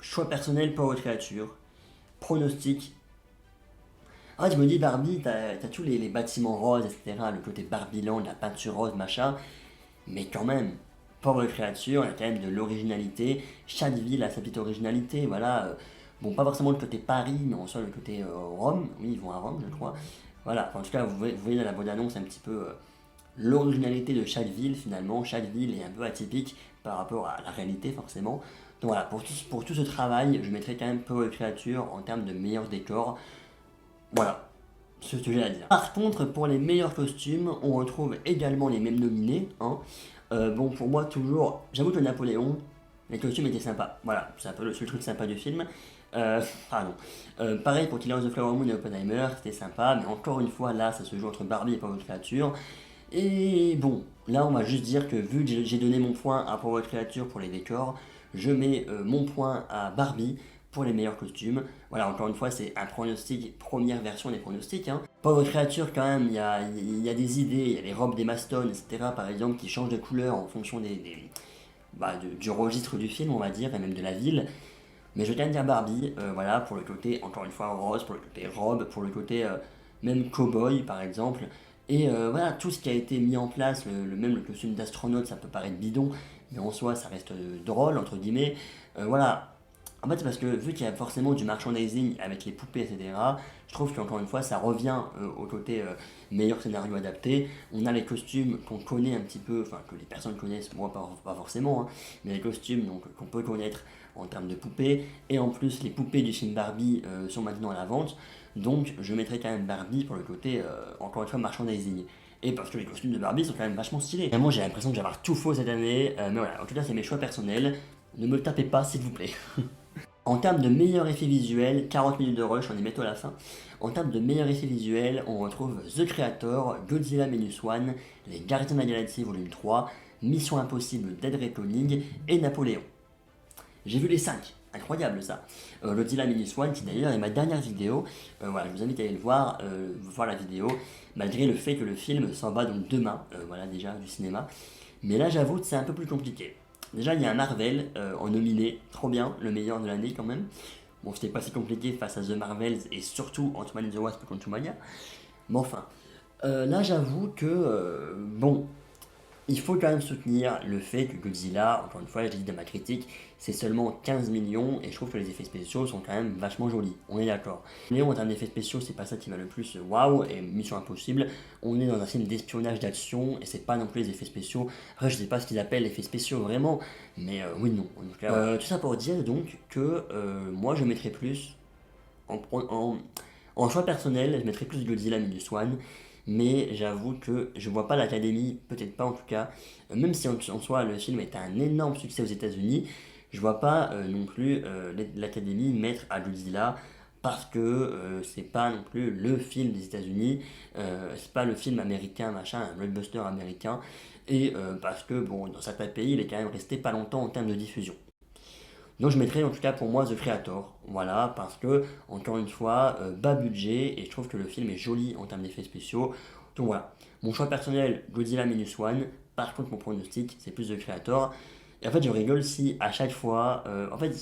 choix personnel Power Creature, pronostic. Ah, je me dis Barbie, t'as tous les bâtiments roses, etc., le côté Barbieland, la peinture rose, machin, mais quand même, Power Creature, il y a quand même de l'originalité, chaque ville a sa petite originalité, voilà. Bon, pas forcément le côté Paris, mais en soi le côté Rome, oui, ils vont à Rome, je crois. Voilà, enfin, en tout cas, vous voyez dans la bande-annonce un petit peu l'originalité de chaque ville finalement. Chaque ville est un peu atypique par rapport à la réalité forcément. Donc voilà, pour tout ce travail, je mettrai quand même Power Creature en termes de meilleurs décors. Voilà, c'est ce que j'ai à dire. Par contre, pour les meilleurs costumes, on retrouve également les mêmes nominés, hein. Bon, pour moi, toujours, j'avoue que Napoléon, les costumes étaient sympas. Voilà, c'est un peu le seul truc sympa du film. Pardon. Pareil pour Killers of the Flower Moon et Oppenheimer, c'était sympa, mais encore une fois, là, ça se joue entre Barbie et Power Creature. Et bon, là on va juste dire que vu que j'ai donné mon point à Power Creature pour les décors, je mets mon point à Barbie pour les meilleurs costumes. Voilà, encore une fois, c'est un pronostic, première version des pronostics, hein. Power Creature, quand même, il y a des idées, il y a les robes des Maston, etc., par exemple, qui changent de couleur en fonction du registre du film, on va dire, et même de la ville. Mais je vais quand même dire Barbie, voilà, pour le côté, encore une fois, rose, pour le côté robe, pour le côté même cowboy, par exemple. Et voilà, tout ce qui a été mis en place, même le costume d'astronaute, ça peut paraître bidon, mais en soi, ça reste drôle, entre guillemets. Voilà. En fait, c'est parce que vu qu'il y a forcément du merchandising avec les poupées, etc., je trouve qu'encore une fois, ça revient au côté meilleur scénario adapté. On a les costumes qu'on connaît un petit peu, enfin que les personnes connaissent, moi pas forcément, hein, mais les costumes donc, qu'on peut connaître en termes de poupées. Et en plus, les poupées du film Barbie sont maintenant à la vente. Donc, je mettrai quand même Barbie pour le côté, encore une fois, merchandising. Et parce que les costumes de Barbie sont quand même vachement stylés. Vraiment, j'ai l'impression que j'ai avoir tout faux cette année. Mais voilà, en tout cas, c'est mes choix personnels. Ne me le tapez pas, s'il vous plaît. En termes de meilleurs effets visuels, 40 minutes de rush, on est bientôt à la fin. En termes de meilleurs effets visuels, on retrouve The Creator, Godzilla Minus One, Les Gardiens de la Galaxie Volume 3, Mission Impossible Dead Reckoning et Napoléon. J'ai vu les 5, incroyable ça. Godzilla Minus One, qui d'ailleurs est ma dernière vidéo. Voilà, je vous invite à aller le voir, voir la vidéo, malgré le fait que le film s'en va donc demain, voilà déjà du cinéma. Mais là, j'avoue que c'est un peu plus compliqué. Déjà, il y a un Marvel en nominé, trop bien, le meilleur de l'année quand même. Bon, c'était pas si compliqué face à The Marvels et surtout Ant-Man and the Wasp Quantumania. Mais enfin, là, j'avoue que, bon, il faut quand même soutenir le fait que Godzilla, encore une fois, je dis dans ma critique, c'est seulement 15 millions et je trouve que les effets spéciaux sont quand même vachement jolis. On est d'accord. Mais en termes d'effets spéciaux, c'est pas ça qui va le plus waouh et Mission Impossible. On est dans un film d'espionnage d'action et c'est pas non plus les effets spéciaux. Après, je sais pas ce qu'ils appellent effets spéciaux vraiment, mais oui, non. En tout cas, tout ça pour dire donc que moi je mettrais plus en choix personnel, je mettrais plus Godzilla Minus One. Mais j'avoue que je vois pas l'Académie, peut-être pas en tout cas, même si en soi le film est un énorme succès aux États-Unis, je vois pas non plus l'Académie mettre à Godzilla parce que c'est pas non plus le film des États-Unis, c'est pas le film américain, machin, un blockbuster américain, et parce que bon, dans certains pays, il est quand même resté pas longtemps en termes de diffusion. Donc je mettrais en tout cas pour moi The Creator, voilà, parce que, encore une fois, bas budget, et je trouve que le film est joli en termes d'effets spéciaux. Donc voilà, mon choix personnel, Godzilla Minus One, par contre mon pronostic, c'est plus The Creator. Et en fait je rigole si à chaque fois, en fait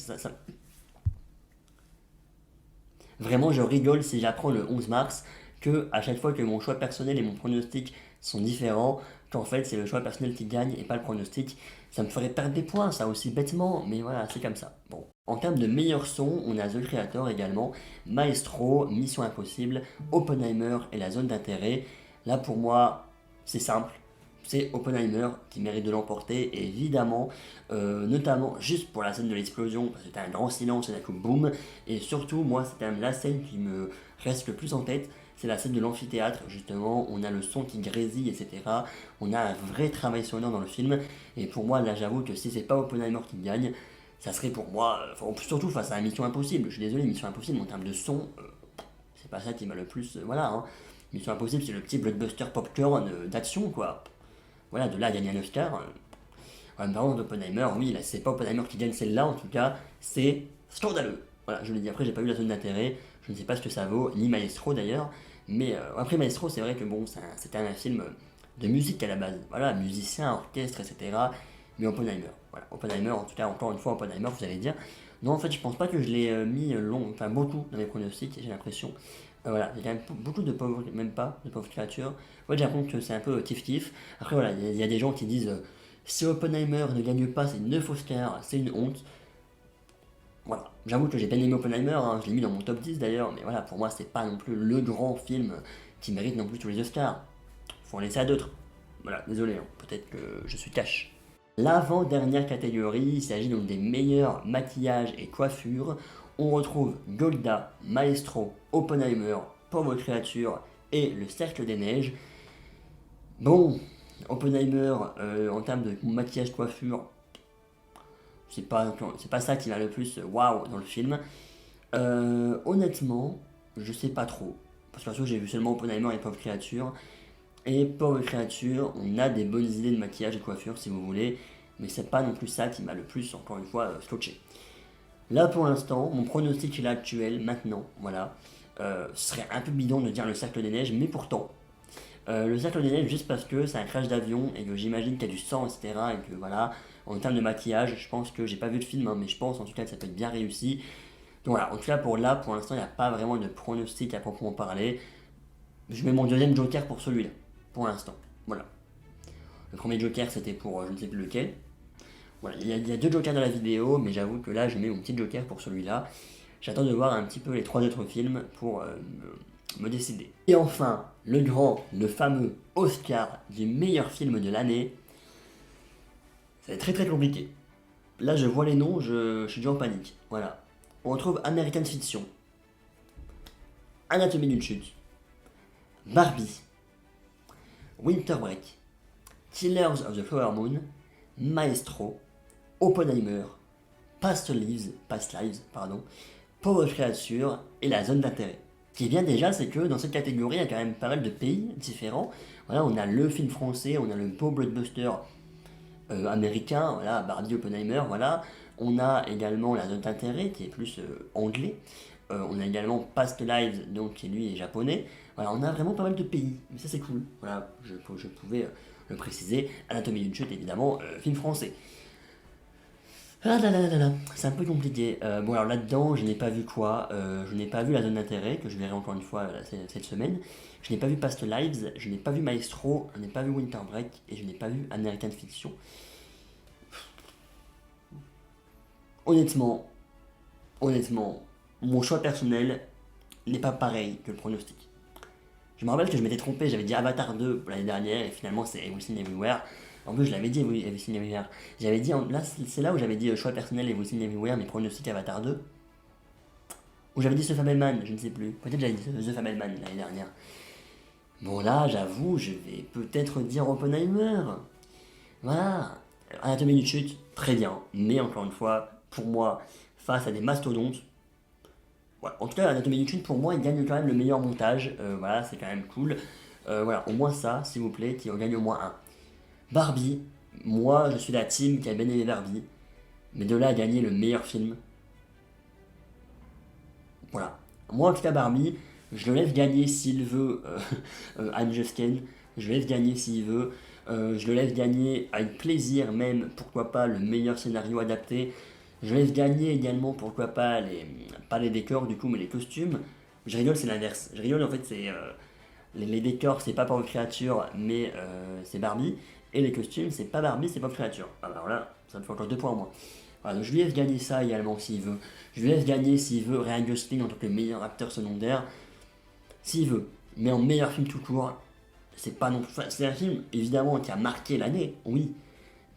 vraiment je rigole si j'apprends le 11 mars que à chaque fois que mon choix personnel et mon pronostic sont différents, qu'en fait c'est le choix personnel qui gagne et pas le pronostic. Ça me ferait perdre des points, ça aussi bêtement, mais voilà, c'est comme ça. Bon. En termes de meilleur son, on a The Creator également, Maestro, Mission Impossible, Oppenheimer et la zone d'intérêt. Là pour moi, c'est simple. C'est Oppenheimer qui mérite de l'emporter, et évidemment, notamment juste pour la scène de l'explosion, parce que c'était un grand silence et d'un coup boum, et surtout, moi, c'est quand même la scène qui me reste le plus en tête, c'est la scène de l'amphithéâtre, justement, on a le son qui grésille, etc. On a un vrai travail sonore dans le film, et pour moi, là, j'avoue que si c'est pas Oppenheimer qui gagne, ça serait pour moi, surtout face à Mission Impossible, je suis désolé, Mission Impossible, en termes de son, c'est pas ça qui m'a le plus, voilà, hein. Mission Impossible, c'est le petit blockbuster popcorn d'action, quoi. Voilà, de là à gagner un Oscar. Par contre, Oppenheimer, oui, là, c'est pas Oppenheimer qui gagne celle-là, en tout cas, c'est scandaleux. Voilà, je l'ai dit après, j'ai pas eu la zone d'intérêt, je ne sais pas ce que ça vaut, ni Maestro d'ailleurs, mais après Maestro, c'est vrai que bon, c'était un film de musique à la base, voilà, musicien, orchestre, etc. Mais Oppenheimer, voilà, Oppenheimer, en tout cas, encore une fois, Oppenheimer, vous allez dire. Non, en fait, je pense pas que je l'ai mis enfin beaucoup dans mes pronostics, j'ai l'impression. Voilà, il y a quand même beaucoup de pauvres, même pas, de pauvres créatures. Ouais, j'ai l'impression que c'est un peu kiff-kiff. Après, voilà, il y a des gens qui disent si Oppenheimer ne gagne pas ses 9 Oscars, c'est une honte. Voilà, j'avoue que j'ai bien aimé Oppenheimer, hein, je l'ai mis dans mon top 10 d'ailleurs, mais voilà, pour moi, c'est pas non plus le grand film qui mérite non plus tous les Oscars. Faut en laisser à d'autres. Voilà, désolé, hein, peut-être que je suis cash. L'avant-dernière catégorie, il s'agit donc des meilleurs maquillages et coiffures. On retrouve Golda, Maestro, Oppenheimer, Pauvre créature et Le Cercle des Neiges. Bon, Oppenheimer, en termes de maquillage coiffure, c'est pas ça qui m'a le plus waouh dans le film. Honnêtement, je sais pas trop. Parce que j'ai vu seulement Oppenheimer et Pauvre créature. Et Pauvre créature, on a des bonnes idées de maquillage et coiffure si vous voulez. Mais c'est pas non plus ça qui m'a le plus, encore une fois, scotché. Là pour l'instant, mon pronostic est là actuel, maintenant, voilà. Ce serait un peu bidon de dire le cercle des neiges, mais pourtant, le cercle des neiges, juste parce que c'est un crash d'avion et que j'imagine qu'il y a du sang, etc. Et que voilà, en termes de maquillage, je pense que j'ai pas vu le film, hein, mais je pense en tout cas que ça peut être bien réussi. Donc voilà, en tout cas pour l'instant, il n'y a pas vraiment de pronostic à proprement parler. Je mets mon deuxième joker pour celui-là, pour l'instant. Voilà. Le premier joker c'était pour je ne sais plus lequel. Voilà, il y a deux jokers dans la vidéo, mais j'avoue que là je mets mon petit joker pour celui-là. J'attends de voir un petit peu les trois autres films pour me décider. Et enfin, le fameux Oscar du meilleur film de l'année. Ça va être très très compliqué. Là je vois les noms, je suis déjà en panique. Voilà. On retrouve American Fiction, Anatomie d'une chute, Barbie, Winter Break, Killers of the Flower Moon, Maestro, Oppenheimer, Past Lives, Pauvre créature et La Zone d'intérêt. Ce qui est bien déjà, c'est que dans cette catégorie, il y a quand même pas mal de pays différents. Voilà, on a le film français, on a le beau blockbuster américain, voilà, Barbie, Oppenheimer, voilà. On a également La Zone d'intérêt, qui est plus anglais. On a également Past Lives, donc qui lui est japonais. Voilà, on a vraiment pas mal de pays, mais ça c'est cool. Voilà, je pouvais le préciser. Anatomie d'une chute, évidemment, film français. Ah là là là là, c'est un peu compliqué. Bon alors là-dedans, je n'ai pas vu quoi? Je n'ai pas vu La Zone d'intérêt, que je verrai encore une fois cette semaine. Je n'ai pas vu Past Lives, je n'ai pas vu Maestro, je n'ai pas vu Winter Break et je n'ai pas vu American Fiction. Honnêtement, honnêtement, mon choix personnel n'est pas pareil que le pronostic. Je me rappelle que je m'étais trompé, j'avais dit Avatar 2 l'année dernière et finalement c'est Everything Everywhere. En plus, je l'avais dit, oui, Everything Everywhere. J'avais dit, là, c'est là où j'avais dit choix personnel Everything Everywhere, mais pronostic Avatar 2. Ou j'avais dit The Fabelman, je ne sais plus. Peut-être j'avais dit The Fabelman l'année dernière. Bon, là, j'avoue, je vais peut-être dire Oppenheimer. Voilà. Anatomie d'une chute, très bien. Mais encore une fois, pour moi, face à des mastodontes, ouais, en tout cas, Anatomie d'une chute, pour moi, il gagne quand même le meilleur montage. Voilà, c'est quand même cool. Voilà, au moins ça, s'il vous plaît, qui en gagne au moins un. Barbie, moi, je suis la team qui a bien aimé Barbie. Mais de là à gagner le meilleur film, voilà. Moi, en tout cas, Barbie, je le laisse gagner s'il veut Anne Jusken. Je le laisse gagner s'il veut. Je le laisse gagner avec plaisir, même, pourquoi pas, le meilleur scénario adapté. Je laisse gagner également, pourquoi pas, pas les décors du coup, mais les costumes. Je rigole, c'est l'inverse. Je rigole, en fait, c'est. Les décors, c'est pas Pauvre créature, mais c'est Barbie. Et les costumes, c'est pas Barbie, c'est Pauvre créature. Alors là, ça me fait encore 2 points en moins. Voilà, donc je lui laisse gagner ça également s'il veut. Je lui laisse gagner s'il veut Ryan Gosling en tant que meilleur acteur secondaire. S'il veut. Mais en meilleur film tout court, c'est pas non plus. C'est un film, évidemment, qui a marqué l'année, oui.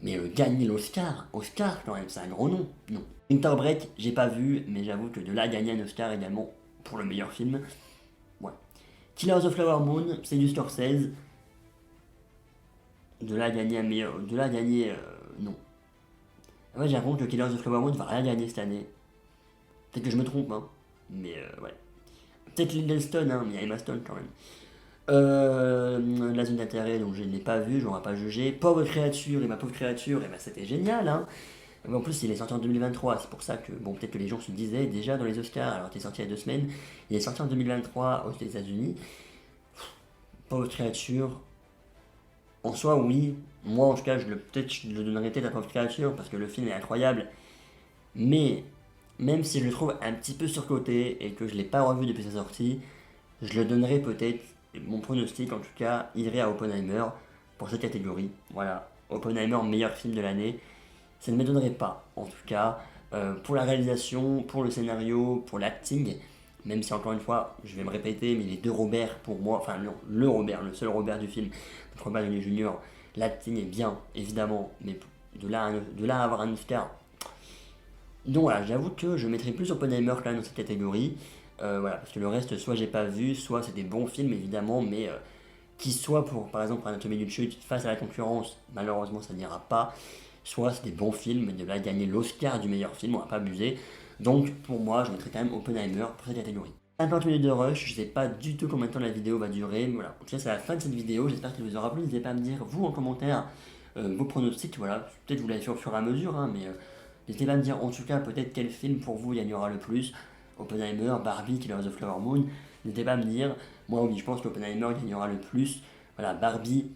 Mais gagner l'Oscar, Oscar quand même, c'est un gros nom. Non. Winter Break, j'ai pas vu, mais j'avoue que de là à gagner un Oscar également pour le meilleur film, ouais. Killers of the Flower Moon, c'est du Scorsese. De là à gagner un meilleur. De là à gagner. Non. En fait, j'ai l'impression que Killers of the Flower Moon va rien gagner cette année. Peut-être que je me trompe, hein. Mais ouais. Peut-être Littleton, hein, mais il y a Emma Stone quand même. La zone d'intérêt, donc je ne l'ai pas vu, je n'aurai pas jugé. Pauvre créature, et ma pauvre créature, et ben c'était génial, hein. Mais en plus, il est sorti en 2023, c'est pour ça que, bon, peut-être que les gens se disaient déjà dans les Oscars, alors qu'il est sorti il y a 2 semaines, il est sorti en 2023 aux États-Unis. Pauvre créature, en soi, oui. Moi, en tout cas, peut-être je le donnerais peut-être à Pauvre créature parce que le film est incroyable. Mais même si je le trouve un petit peu surcoté et que je ne l'ai pas revu depuis sa sortie, je le donnerais peut-être, mon pronostic en tout cas, irait à Oppenheimer pour cette catégorie. Voilà, Oppenheimer, meilleur film de l'année. Ça ne m'étonnerait pas, en tout cas, pour la réalisation, pour le scénario, pour l'acting. Même si encore une fois, je vais me répéter, mais les deux Robert pour moi, enfin non, le Robert, le seul Robert du film, Robert Downey Jr., l'acting est bien, évidemment, mais de là à avoir un Oscar. Donc voilà, j'avoue que je mettrais plus Oppenheimer quand même dans cette catégorie. Voilà, parce que le reste, soit j'ai pas vu, soit c'est des bons films évidemment, mais qui soit pour par exemple Anatomie d'une chute face à la concurrence, malheureusement ça n'ira pas. Soit c'est des bons films, mais de là gagner l'Oscar du meilleur film, on va pas abuser. Donc pour moi, je mettrais quand même Oppenheimer pour cette catégorie. 50 minutes de rush, je sais pas du tout combien de temps la vidéo va durer, mais voilà. En tout cas, c'est la fin de cette vidéo, j'espère qu'elle vous aura plu. N'hésitez pas à me dire, vous en commentaire, vos pronostics, voilà. Peut-être vous l'avez fait au fur et à mesure, hein, mais n'hésitez pas à me dire en tout cas peut-être quel film pour vous gagnera le plus. Oppenheimer, Barbie, Killers of the Flower Moon. N'hésitez pas à me dire, moi oui, je pense qu'Oppenheimer gagnera le plus. Voilà, Barbie.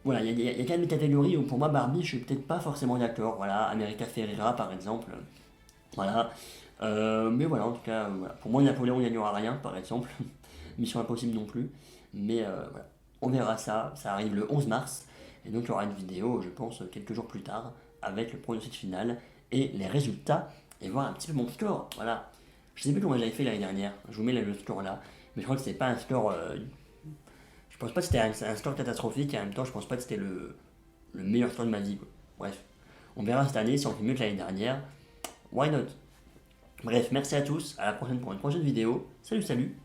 Voilà, il y a quand même des catégories où pour moi Barbie, je suis peut-être pas forcément d'accord. Voilà, America Ferrera par exemple. Voilà. Mais voilà, en tout cas, voilà. Pour moi, Napoléon gagnera rien, par exemple. Mission Impossible non plus. Mais voilà, on verra ça. Ça arrive le 11 mars. Et donc, il y aura une vidéo, je pense, quelques jours plus tard, avec le pronostic final et les résultats. Et voir un petit peu mon score. Voilà. Je sais plus comment j'avais fait l'année dernière. Je vous mets le score là. Mais je crois que c'est pas un score. Je pense pas que c'était un score catastrophique. Et en même temps, je pense pas que c'était le meilleur score de ma vie, quoi. Bref. On verra cette année si on fait mieux que l'année dernière. Why not? Bref, merci à tous, à la prochaine pour une prochaine vidéo. Salut, salut!